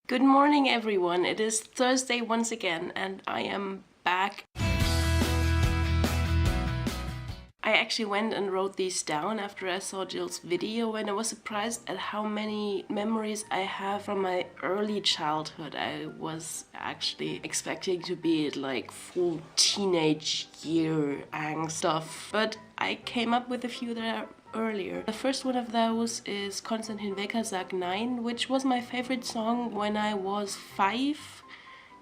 Good morning, everyone. It is Thursday once again, and I am back. I actually went and wrote these down after I saw Jill's video, and I was surprised at how many memories I have from my early childhood. I was actually expecting to be like full teenage year angst stuff, but I came up with a few that are earlier. The first one of those is Konstantin Wecker Sage Nein, which was my favorite song when I was 5,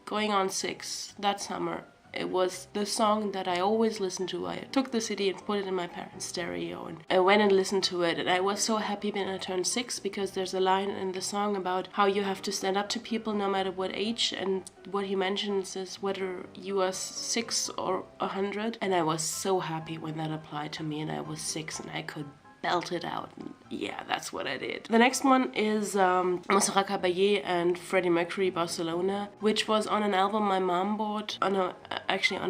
going on 6 that summer. It was the song that I always listened to. I took the CD and put it in my parents' stereo and I went and listened to it, and I was so happy when I turned 6 because there's a line in the song about how you have to stand up to people no matter what age, and what he mentions is whether you are 6 or 100, and I was so happy when that applied to me and I was 6 and I could belt it out. And yeah, that's what I did. The next one is Montserrat, Caballe and Freddie, Mercury, Barcelona, which was on an album my mom bought, on a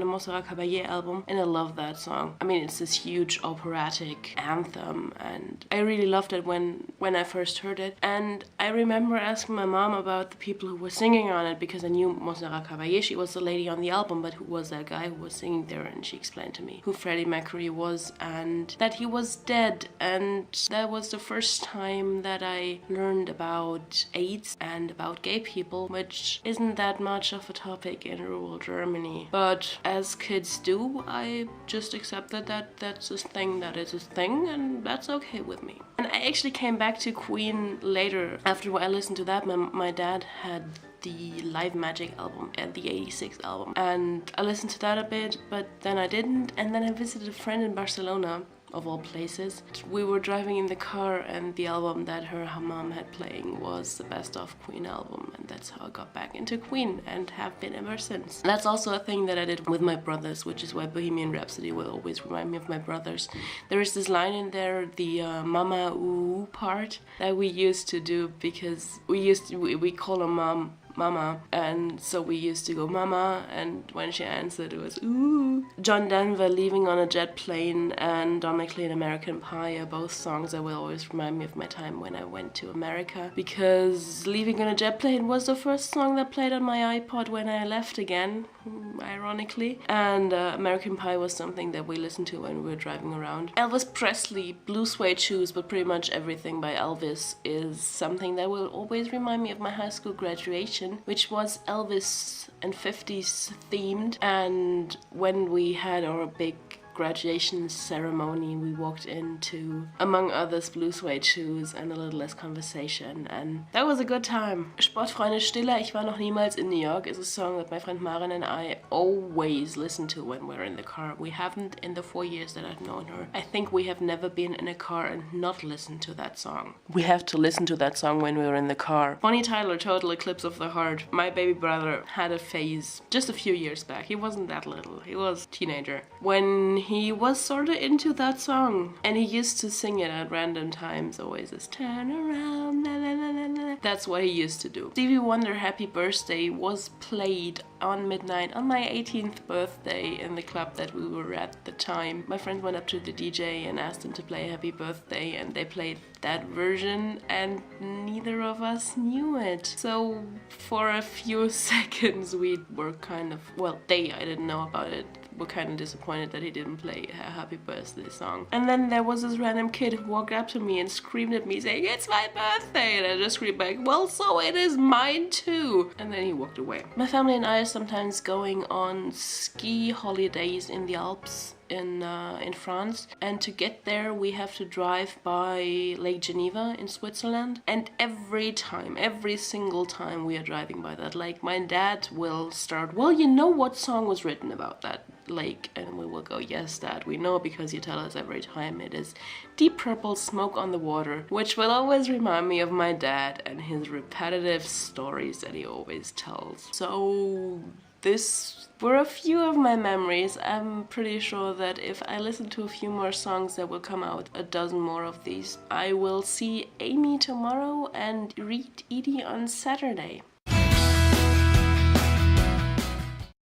Montserrat Caballe album, and I love that song. I mean, it's this huge operatic anthem, and I really loved it when I first heard it. And I remember asking my mom about the people who were singing on it, because I knew Montserrat Caballe, she was the lady on the album, but who was that guy who was singing there? And she explained to me who Freddie Mercury was and that he was dead. And that was the first time that I learned about AIDS and about gay people, which isn't that much of a topic in rural Germany. But as kids do, I just accepted that that's a thing that is a thing, and that's okay with me. And I actually came back to Queen later. After I listened to that, my dad had the Live Magic album and the 86 album, and I listened to that a bit, but then I didn't. And then I visited a friend in Barcelona, of all places. We were driving in the car, and the album that her mom had playing was the Best of Queen album, and that's how I got back into Queen and have been ever since. That's also a thing that I did with my brothers, which is why Bohemian Rhapsody will always remind me of my brothers. There is this line in there, the mama ooh part, that we used to do because we call her mama, and so we used to go mama, and when she answered it was ooh. John Denver, Leaving on a Jet Plane, and McLean American Pie are both songs that will always remind me of my time when I went to America, because Leaving on a Jet Plane was the first song that played on my iPod when I left again, ironically, and American Pie was something that we listened to when we were driving around. Elvis Presley, Blue Suede Shoes, but pretty much everything by Elvis is something that will always remind me of my high school graduation, which was Elvis and 50s themed. And when we had our big graduation ceremony, we walked into, among others, Blue Suede Shoes and a little less conversation, and that was a good time. Sportfreunde Stiller Ich war noch niemals in New York is a song that my friend Maren and I always listen to when we're in the car. We haven't in the 4 years that I've known her. I think we have never been in a car and not listened to that song. We have to listen to that song when we're in the car. Bonnie Tyler, Total Eclipse of the Heart. My baby brother had a phase just a few years back. He wasn't that little. He was a teenager when he was sort of into that song, and he used to sing it at random times, always this turn around, la, la, la, la, la. That's what he used to do. Stevie Wonder Happy Birthday was played on midnight on my 18th birthday in the club that we were at the time. My friend went up to the DJ and asked him to play Happy Birthday, and they played that version, and neither of us knew it. So for a few seconds we were kind of, well, I didn't know about it, were kind of disappointed that he didn't play a Happy Birthday song. And then there was this random kid who walked up to me and screamed at me saying, "It's my birthday!" And I just screamed back, "Well, so it is mine too!" And then he walked away. My family and I are sometimes going on ski holidays in the Alps in France, and to get there we have to drive by Lake Geneva in Switzerland, and every single time we are driving by that lake, my dad will start, "Well, you know what song was written about that lake?" And we will go, "Yes, Dad, we know, because you tell us every time. It is Deep Purple, Smoke on the Water," which will always remind me of my dad and his repetitive stories that he always tells. So this were a few of my memories. I'm pretty sure that if I listen to a few more songs, there will come out a dozen more of these. I will see Amy tomorrow and read Edie on Saturday.